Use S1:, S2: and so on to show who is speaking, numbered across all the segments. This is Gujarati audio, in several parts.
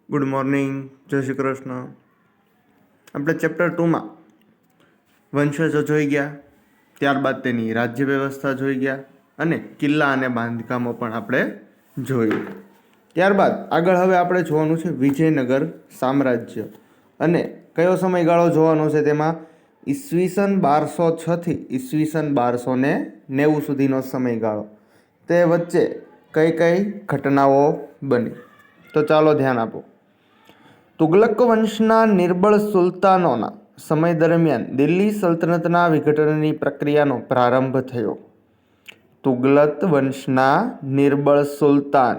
S1: ગુડ મોર્નિંગ, જય શ્રી કૃષ્ણ. આપણે ચેપ્ટર 2માં વંશજો જોઈ ગયા, ત્યારબાદ તેની રાજ્ય વ્યવસ્થા જોઈ ગયા અને કિલ્લા અને બાંધકામો પણ આપણે જોયું. ત્યારબાદ આગળ હવે આપણે જોવાનું છે વિજયનગર સામ્રાજ્ય. અને કયો સમયગાળો જોવાનો છે તેમાં? ઈસવીસન 1206થી ઈસવીસન 1290 સુધીનો સમયગાળો. તે વચ્ચે કઈ કઈ ઘટનાઓ બની તો ચાલો ધ્યાન આપો. તુગલક વંશના નિર્બળ સુલતાનોના સમય દરમિયાન દિલ્હી સલ્તનતના વિઘટનની પ્રક્રિયાનો પ્રારંભ થયો. તુગલક વંશના નિર્બળ સુલતાન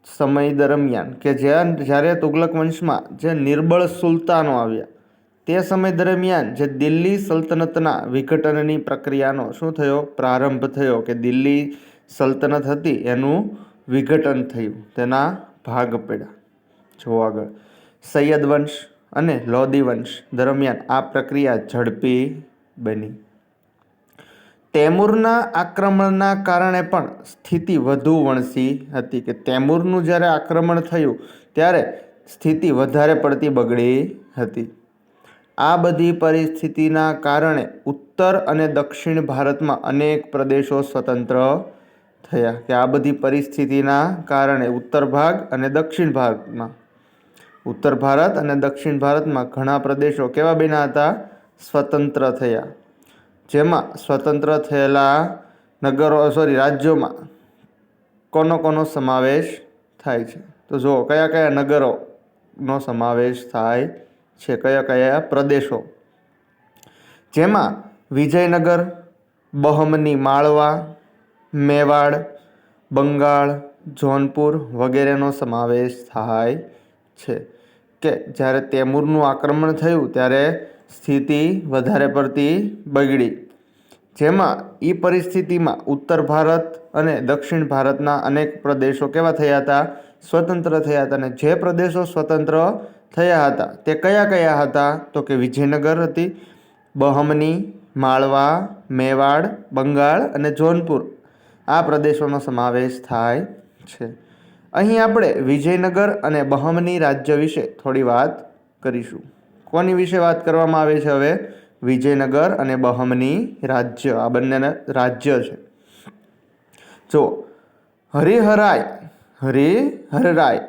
S1: સમય દરમિયાન કે જ્યારે તુગલક વંશમાં જે નિર્બળ સુલતાનો આવ્યા તે સમય દરમિયાન જે દિલ્હી સલ્તનતના વિઘટનની પ્રક્રિયાનો શું થયો? પ્રારંભ થયો. કે દિલ્હી સલ્તનત હતી એનું વિઘટન થયું, તેના ભાગ પડ્યા. જો આગળ સૈયદ વંશ અને લોધી વંશ દરમિયાન આ પ્રક્રિયા ઝડપી બની. તૈમૂરના આક્રમણના કારણે પણ સ્થિતિ વધુ વણસી હતી. કે તૈમૂરનું જ્યારે આક્રમણ થયું ત્યારે સ્થિતિ વધારે પડતી બગડી હતી. આ બધી પરિસ્થિતિના કારણે ઉત્તર અને દક્ષિણ ભારતમાં અનેક પ્રદેશો સ્વતંત્ર થયા. કે આ બધી પરિસ્થિતિના કારણે ઉત્તર ભારત અને દક્ષિણ ભારતમાં ઘણા પ્રદેશો કેવા બન્યા હતા? સ્વતંત્ર થયા. જેમાં સ્વતંત્ર થયેલા રાજ્યોમાં કોનો સમાવેશ થાય છે? તો જુઓ કયા કયા નગરોનો સમાવેશ થાય છે, કયા કયા પ્રદેશો? જેમાં વિજયનગર, બહમની માળવા, મેવાડ, બંગાળ, જોનપુર વગેરેનો સમાવેશ થાય છે. કે જ્યારે તૈમૂરનું આક્રમણ થયું ત્યારે સ્થિતિ વધારે પડતી બગડી. જેમાં એ પરિસ્થિતિમાં ઉત્તર ભારત અને દક્ષિણ ભારતના અનેક પ્રદેશો કેવા થયા હતા? સ્વતંત્ર થયા હતા. અને જે પ્રદેશો સ્વતંત્ર થયા હતા તે કયા કયા હતા? તો કે વિજયનગર હતી, બહમની માળવા, મેવાડ, બંગાળ અને જોનપુર આ પ્રદેશોનો સમાવેશ થાય છે. અહીં આપણે વિજયનગર અને બહમની રાજ્ય વિશે થોડી વાત કરીશું. કોની વિશે વાત કરવામાં આવે છે હવે? વિજયનગર અને બહમની રાજ્ય, આ બંનેના રાજ્ય છે. જો હરિહરરાય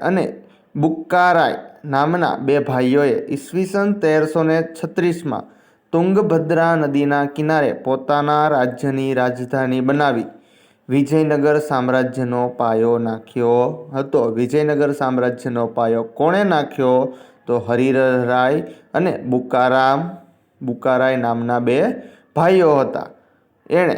S1: અને બુક્કારાય નામના બે ભાઈઓએ ઈસવીસન 1336માં તુંગભદ્રા નદીના કિનારે પોતાના રાજ્યની રાજધાની બનાવી વિજયનગર સામ્રાજ્યનો પાયો નાખ્યો હતો. વિજયનગર સામ્રાજ્યનો પાયો કોણે નાખ્યો? તો હરિહરરાય અને બુક્કારાય નામના બે ભાઈઓ હતા. એણે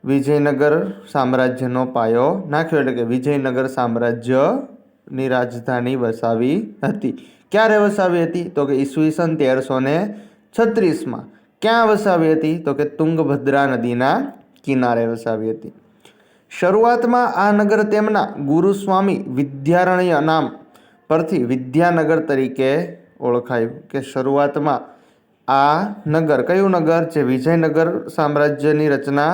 S1: વિજયનગર સામ્રાજ્યનો પાયો નાખ્યો. એટલે કે વિજયનગર સામ્રાજ્યની રાજધાની વસાવી હતી. ક્યારે વસાવી હતી? તો કે ઈસવીસન 1336માં. ક્યાં વસાવી હતી? તો કે તુંગભદ્રા નદીના કિનારે વસાવી હતી. શરૂઆતમાં આ નગર તેમના ગુરુસ્વામી વિદ્યારણ્ય નામ પરથી વિદ્યાનગર તરીકે ઓળખાયું. કે શરૂઆતમાં આ નગર, કયું નગર? જે વિજયનગર સામ્રાજ્યની રચના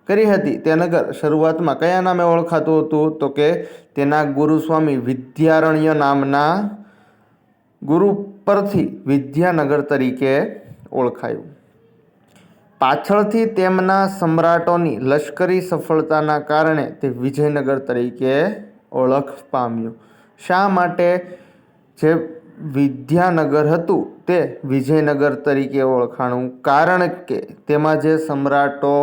S1: કરી હતી તે નગર શરૂઆતમાં કયા નામે ઓળખાતું હતું? તો કે તેના ગુરુસ્વામી વિદ્યારણ્ય નામના ગુરુ પરથી વિદ્યાનગર તરીકે ઓળખાયું. પાછળથી તેમના સમ્રાટોની લશ્કરી સફળતાના કારણે તે વિજયનગર તરીકે ઓળખ પામ્યું. શા માટે જે વિદ્યાનગર હતું તે વિજયનગર તરીકે ઓળખાણું? કારણ કે તેમાં જે સમ્રાટો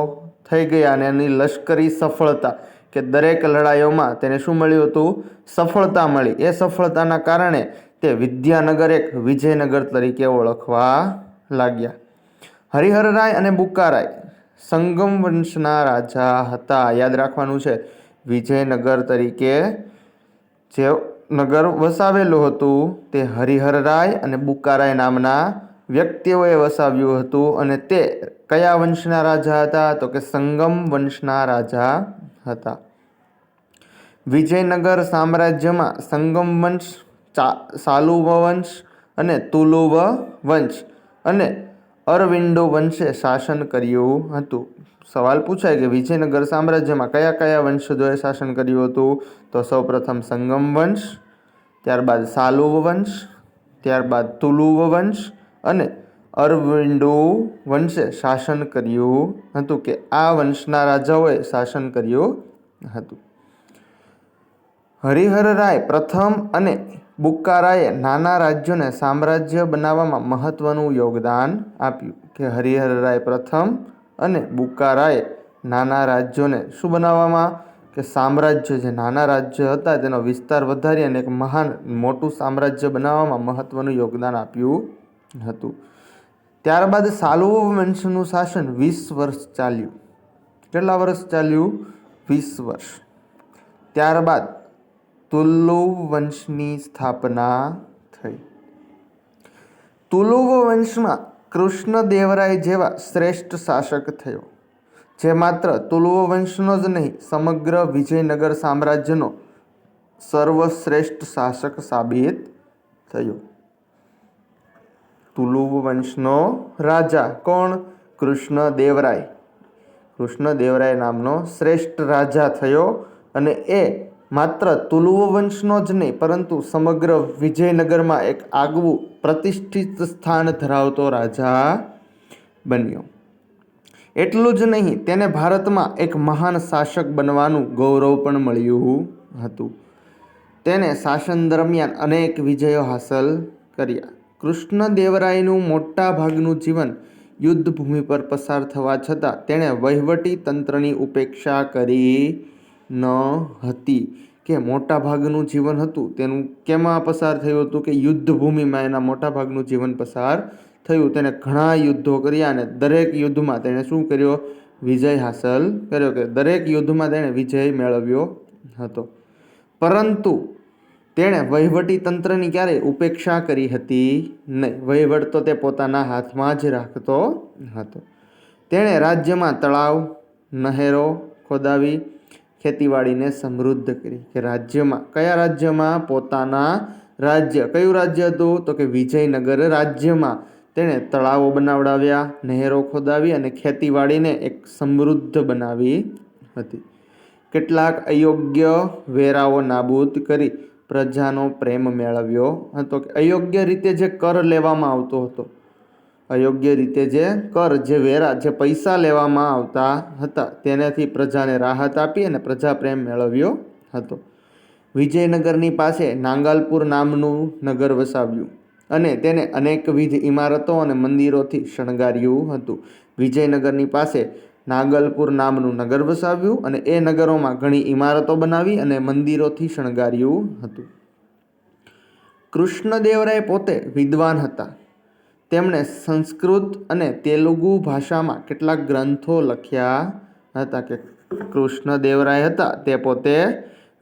S1: થઈ ગયા અને એની લશ્કરી સફળતા, કે દરેક લડાઈઓમાં તેને શું મળ્યું હતું? સફળતા મળી. એ સફળતાના કારણે તે વિદ્યાનગર એક વિજયનગર તરીકે ઓળખવા લાગ્યા. હરિહરરાય અને બુક્કારાય સંગમ વંશના રાજા હતા. યાદ રાખવાનું છે, વિજયનગર તરીકે જે નગર વસાવેલું હતું તે હરિહરરાય અને બુક્કારાય નામના વ્યક્તિઓએ વસાવ્યું હતું. અને તે કયા વંશના રાજા હતા? તો કે સંગમ વંશના રાજા હતા. વિજયનગર સામ્રાજ્યમાં સંગમ વંશ, સાલુવ વંશ અને તુલુવ વંશ અને અરવિંદો વંશે શાસન કર્યું હતું. સવાલ પૂછાય કે વિજયનગર સામ્રાજ્યમાં કયા કયા વંશજોએ શાસન કર્યું હતું? તો સૌપ્રથમ સંગમ વંશ, ત્યારબાદ સાલુવ વંશ, ત્યારબાદ તુલુવ વંશ અને અરવિંદુ વંશે શાસન કર્યું હતું, કે આ વંશના રાજાઓએ શાસન કર્યું હતું. હરિહરરાય પ્રથમ અને બુક્કારાયે નાના રાજ્યોને સામ્રાજ્ય બનાવવામાં મહત્વનું યોગદાન આપ્યું. કે હરિહરરાય પ્રથમ અને બુક્કારાયે નાના રાજ્યોને શું બનાવવામાં, કે સામ્રાજ્ય, જે નાના રાજ્ય હતા તેનો વિસ્તાર વધારી અને એક મહાન મોટું સામ્રાજ્ય બનાવવામાં મહત્વનું યોગદાન આપ્યું હતું. ત્યારબાદ સાલુવ વંશનું શાસન 20 વર્ષ ચાલ્યું. કેટલા વર્ષ ચાલ્યું? 20 વર્ષ. ત્યારબાદ તુલુવ વંશની સ્થાપના થઈ. તુલુવ વંશમાં કૃષ્ણદેવરાય જેવા શ્રેષ્ઠ શાસક થયો, જે માત્ર તુલુવ વંશનો જ નહીં, સમગ્ર વિજયનગર સામ્રાજ્યનો સર્વશ્રેષ્ઠ શાસક સાબિત થયો. તુલુવ વંશનો રાજા કોણ? કૃષ્ણદેવરાય. કૃષ્ણદેવરાય નામનો શ્રેષ્ઠ રાજા થયો અને એ માત્ર તુલુવ વંશનો જ નહીં, પરંતુ સમગ્ર વિજયનગરમાં એક આગવું પ્રતિષ્ઠિત સ્થાન ધરાવતો રાજા બન્યો. એટલું જ નહીં, તેને ભારતમાં એક મહાન શાસક બનવાનું ગૌરવ પણ મળ્યું હતું. તેને શાસન દરમિયાન અનેક વિજયો હાંસલ કર્યા. કૃષ્ણદેવરાયનું મોટા ભાગનું જીવન યુદ્ધભૂમિ પર પસાર થવા છતાં તેણે વહીવટી તંત્રની ઉપેક્ષા કરી ન હતી. કે મોટા ભાગનું જીવન હતું તેનું કેમાં પસાર થયું હતું? કે યુદ્ધભૂમિમાં એના મોટા ભાગનું જીવન પસાર થયું. તેને ઘણા યુદ્ધો કર્યા અને દરેક યુદ્ધમાં તેણે શું કર્યો? વિજય હાંસલ કર્યો. કે દરેક યુદ્ધમાં તેણે વિજય મેળવ્યો હતો. પરંતુ તેણે વહીવટી તંત્રની ક્યારેય ઉપેક્ષા કરી હતી નહીં. વહીવટ તો તે પોતાના હાથમાં જ રાખતો હતો. તેણે રાજ્યમાં તળાવ, નહેરો ખોદાવી ખેતીવાડીને સમૃદ્ધ કરી. કે રાજ્યમાં, કયા રાજ્યમાં? પોતાના રાજ્ય. કયું રાજ્ય હતું? તો કે વિજયનગર રાજ્યમાં તેણે તળાવો બનાવડાવ્યા, નહેરો ખોદાવી અને ખેતીવાડીને એક સમૃદ્ધ બનાવી હતી. કેટલાક અયોગ્ય વેરાઓ નાબૂદ કરી પ્રજાનો પ્રેમ મેળવ્યો હતો. કે અયોગ્ય રીતે જે કર લેવામાં આવતો હતો, અયોગ્ય રીતે જે કર, જે વેરા, જે પૈસા લેવામાં આવતા હતા, તેનાથી પ્રજાને રાહત આપી અને પ્રજા પ્રેમ મેળવ્યો હતો. વિજયનગરની પાસે નાંગલપુર નામનું નગર વસાવ્યું અને તેને અનેકવિધ ઇમારતો અને મંદિરોથી શણગાર્યું હતું. વિજયનગરની પાસે નાગલપુર નામનું નગર વસાવ્યું અને એ નગરોમાં ઘણી ઇમારતો બનાવી અને મંદિરોથી શણગાર્યું હતું. કૃષ્ણદેવરાય પોતે વિદ્વાન હતા. તેમણે સંસ્કૃત અને તેલુગુ ભાષામાં કેટલાક ગ્રંથો લખ્યા હતા. કે કૃષ્ણદેવરાય હતા તે પોતે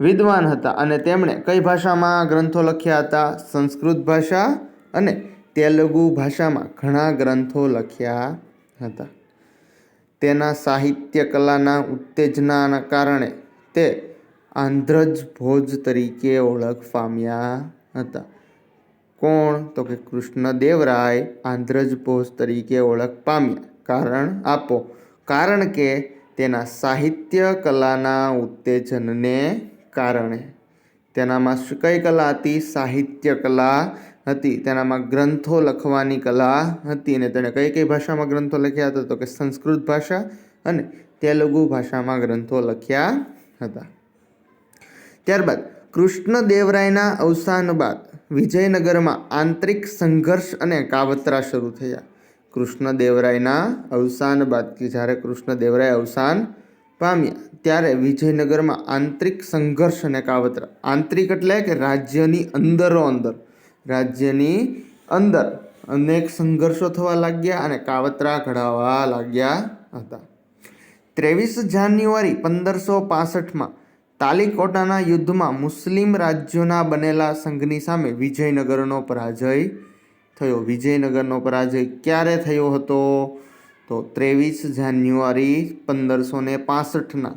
S1: વિદ્વાન હતા અને તેમણે કઈ ભાષામાં ગ્રંથો લખ્યા હતા? સંસ્કૃત ભાષા અને તેલુગુ ભાષામાં ઘણા ગ્રંથો લખ્યા હતા. તેના સાહિત્ય કલાના ઉત્તેજનાના કારણે તે આંધ્રજ ભોજ તરીકે ઓળખ પામ્યા હતા. કોણ? તો કે કૃષ્ણદેવરાય આંધ્રજ ભોજ તરીકે ઓળખ પામ્યા. કારણ આપો. કારણ કે તેના સાહિત્ય કલાના ઉત્તેજનને કારણે. તેનામાં કઈ કલા હતી? સાહિત્ય કલા હતી. તેનામાં ગ્રંથો લખવાની કલા હતી અને તેણે કઈ કઈ ભાષામાં ગ્રંથો લખ્યા હતા? તો કે સંસ્કૃત ભાષા અને તેલુગુ ભાષામાં ગ્રંથો લખ્યા હતા. ત્યારબાદ કૃષ્ણદેવરાયના અવસાન બાદ વિજયનગરમાં આંતરિક સંઘર્ષ અને કાવતરા શરૂ થયા. કૃષ્ણદેવરાયના અવસાન બાદ, કે જ્યારે કૃષ્ણદેવરાય અવસાન પામ્યા ત્યારે વિજયનગરમાં આંતરિક સંઘર્ષ અને કાવતરા. આંતરિક એટલે કે રાજ્યની અંદરો અંદર, રાજ્યની અંદર અનેક સંઘર્ષો થવા લાગ્યા અને કાવતરા ઘડાવા લાગ્યા હતા. 23 જાન્યુઆરી 1565માં તાલીકોટાના યુદ્ધમાં મુસ્લિમ રાજ્યોના બનેલા સંઘની સામે વિજયનગરનો પરાજય થયો. વિજયનગરનો પરાજય ક્યારે થયો હતો? તો 23 જાન્યુઆરી 1565ના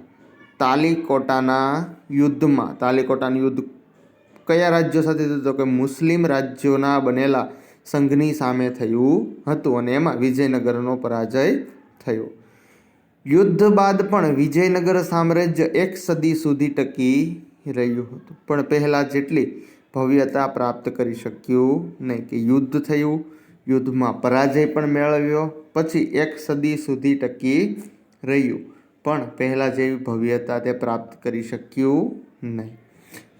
S1: તાલીકોટાના યુદ્ધમાં. તાલીકોટાનું યુદ્ધ કયા રાજ્યો સાથે થયું? તો કે મુસ્લિમ રાજ્યોના બનેલા સંઘની સામે થયું હતું અને એમાં વિજયનગરનો પરાજય થયો. યુદ્ધ બાદ પણ વિજયનગર સામ્રાજ્ય 1 સદી સુધી ટકી રહ્યું હતું, પણ પહેલાં જેટલી ભવ્યતા પ્રાપ્ત કરી શક્યું નહીં, કે યુદ્ધ થયું, યુદ્ધમાં પરાજય પણ મેળવ્યો, પછી 1 સદી સુધી ટકી રહ્યું, પણ પહેલાં જેવી ભવ્યતા તે પ્રાપ્ત કરી શક્યું નહીં.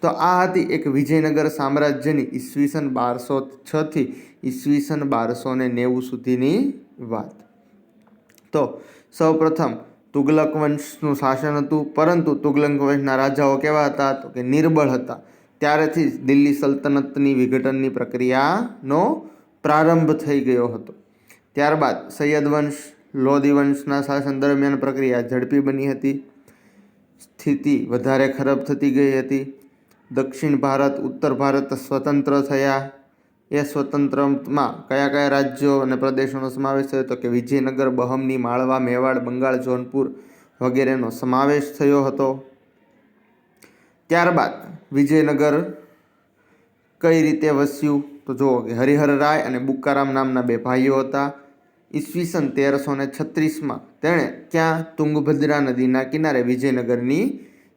S1: તો આ હતી એક વિજયનગર સામ્રાજ્યની ઈસવીસન 1206 થી ઈસવીસન 1290 સુધીની વાત. તો સૌપ્રથમ તુગલક વંશનું શાસન હતું, પરંતુ તુગલક વંશના રાજાઓ કેવા હતા? તો કે નિર્બળ હતા. ત્યારેથી જ દિલ્હી સલ્તનતની વિઘટનની પ્રક્રિયાનો પ્રારંભ થઈ ગયો હતો. ત્યારબાદ સૈયદ વંશ, લોધી વંશના શાસન દરમિયાન પ્રક્રિયા ઝડપી બની હતી. સ્થિતિ વધારે ખરાબ થતી ગઈ હતી. દક્ષિણ ભારત, ઉત્તર ભારત સ્વતંત્ર થયા. એ સ્વતંત્રમાં કયા કયા રાજ્યો અને પ્રદેશોનો સમાવેશ થયો? તો કે વિજયનગર, બહમની, માળવા, મેવાડ, બંગાળ, જોનપુર વગેરેનો સમાવેશ થયો હતો. ત્યારબાદ વિજયનગર કઈ રીતે વસ્યું? તો જુઓ કે હરિહર રાય અને બુક્કારામ નામના 2 ભાઈઓ હતા. ઈસવીસન 1336માં તેણે ક્યાં? તુંગભદ્રા નદીના કિનારે વિજયનગરની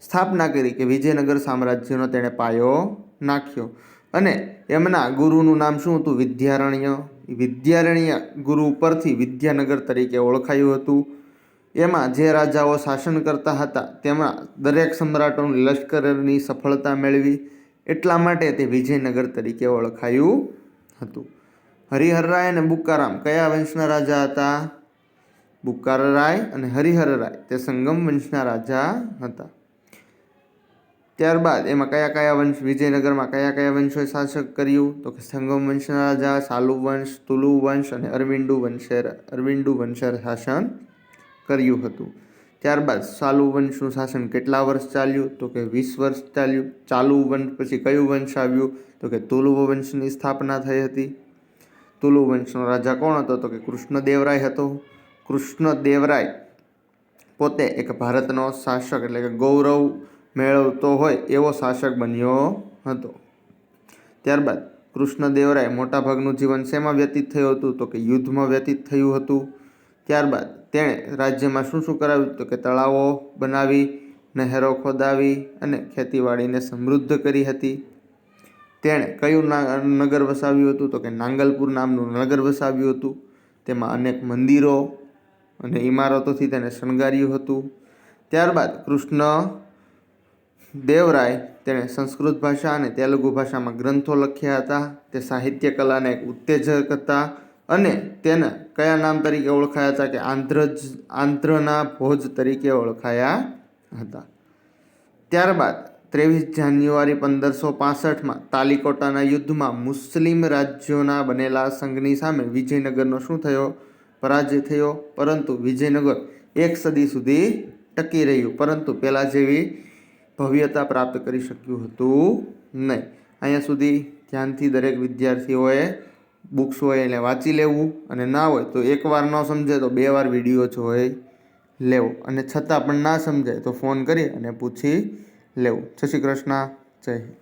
S1: સ્થાપના કરી, કે વિજયનગર સામ્રાજ્યનો તેણે પાયો નાખ્યો. અને એમના ગુરુનું નામ શું હતું? વિદ્યારણ્ય. વિદ્યારણ્ય ગુરુ પરથી વિદ્યાનગર તરીકે ઓળખાયું હતું. એમાં જે રાજાઓ શાસન કરતા હતા તેમાં દરેક સમ્રાટોની લશ્કરની સફળતા મેળવી, એટલા માટે તે વિજયનગર તરીકે ઓળખાયું હતું. હરિહર રાય અને બુક્કારામ કયા વંશના રાજા હતા? બુક્કાર રાય અને હરિહર રાય તે સંગમ વંશના રાજા હતા. ત્યારબાદ એમાં કયા કયા વંશ, વિજયનગરમાં કયા કયા વંશોએ શાસન કર્યું? તો કે સંગમ વંશના રાજા, સાલુ વંશ, તુલુ વંશ અને અરવિંદુ વંશે શાસન કર્યું હતું. ત્યારબાદ સાલુ વંશનું શાસન કેટલા વર્ષ ચાલ્યું? તો કે 20 વર્ષ ચાલ્યું. ચાલુ વંશ પછી કયું વંશ આવ્યું? તો કે તુલુવ વંશની સ્થાપના થઈ હતી. તુલુ વંશનો રાજા કોણ હતો? તો કે કૃષ્ણદેવરાય હતો. કૃષ્ણદેવરાય પોતે એક ભારતનો શાસક, એટલે કે ગૌરવ મેળવતો હોય એવો શાસક બન્યો હતો. ત્યારબાદ કૃષ્ણદેવરાય મોટાભાગનું જીવન શેમાં વ્યતીત થયું હતું? તો કે યુદ્ધમાં વ્યતીત થયું હતું. ત્યારબાદ તેણે રાજ્યમાં શું શું કરાવ્યું? તો કે તળાવો બનાવી, નહેરો ખોદાવી અને ખેતીવાડીને સમૃદ્ધ કરી હતી. તેણે કયું નગર વસાવ્યું હતું? તો કે નાંગલપુર નામનું નગર વસાવ્યું હતું. તેમાં અનેક મંદિરો અને ઇમારતોથી તેને શણગાર્યું હતું. ત્યારબાદ કૃષ્ણદેવરાય તેણે સંસ્કૃત ભાષા અને તેલુગુ ભાષામાં ગ્રંથો લખ્યા હતા. તે સાહિત્ય કલાના એક ઉત્તેજક હતા અને તેના કયા નામ તરીકે ઓળખાયા હતા? કે આંધ્રના ભોજ તરીકે ઓળખાયા હતા. ત્યારબાદ 23 જાન્યુઆરી 1565માં તાલીકોટાના યુદ્ધમાં મુસ્લિમ રાજ્યોના બનેલા સંઘની સામે વિજયનગરનો શું થયો? પરાજય થયો. પરંતુ વિજયનગર 1 સદી સુધી ટકી રહ્યું, પરંતુ પહેલાં જેવી ભવ્યતા પ્રાપ્ત કરી શક્યું હતું નહીં. અહીંયા સુધી ધ્યાનથી દરેક વિદ્યાર્થીઓએ બુક્સ હોય એને વાંચી લેવું, અને ના હોય તો એકવાર ન સમજે તો 2 વાર વિડીયો જોઈ લેવો, અને છતાં પણ ના સમજાય તો ફોન કરી અને પૂછી લેવું. જય શ્રી કૃષ્ણ. જય હિન્દ.